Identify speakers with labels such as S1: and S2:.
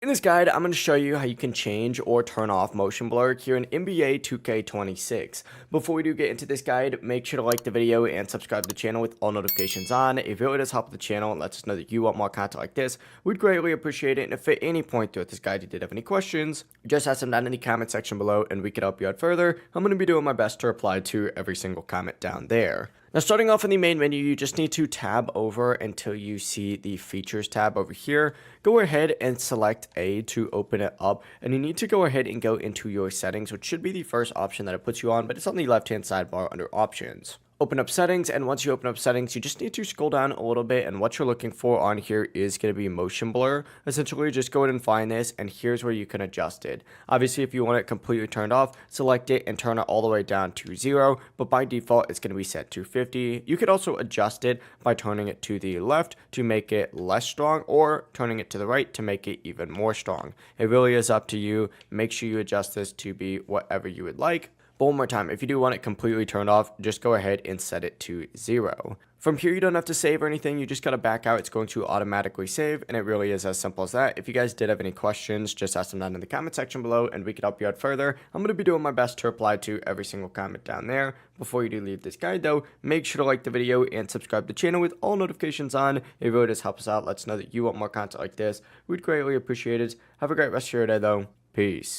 S1: In this guide, I'm going to show you how you can change or turn off motion blur here in NBA 2K26. Before we do get into this guide, make sure to like the video and subscribe to the channel with all notifications on. It really does help the channel and lets us know that you want more content like this. We'd greatly appreciate it, and if at any point throughout this guide you did have any questions, just ask them down in the comment section below and we could help you out further. I'm going to be doing my best to reply to every single comment down there. Now, starting off in the main menu, you just need to tab over until you see the features tab over here. Go ahead and select A to open it up, and you need to go ahead and go into your settings, which should be the first option that it puts you on, but it's on the left-hand sidebar under options. Open up settings, and once you open up settings, you just need to scroll down a little bit, and what you're looking for on here is going to be motion blur. Essentially, just go ahead and find this, and here's where you can adjust it. Obviously, if you want it completely turned off, select it and turn it all the way down to 0, but by default, it's going to be set to 50. You could also adjust it by turning it to the left to make it less strong, or turning it to the right to make it even more strong. It really is up to you. Make sure you adjust this to be whatever you would like. But one more time, if you do want it completely turned off, just go ahead and set it to 0. From here, you don't have to save or anything. You just got to back out. It's going to automatically save, and it really is as simple as that. If you guys did have any questions, just ask them down in the comment section below, and we could help you out further. I'm going to be doing my best to reply to every single comment down there. Before you do leave this guide, though, make sure to like the video and subscribe to the channel with all notifications on. It really does help us out. Let us know that you want more content like this. We'd greatly appreciate it. Have a great rest of your day, though. Peace.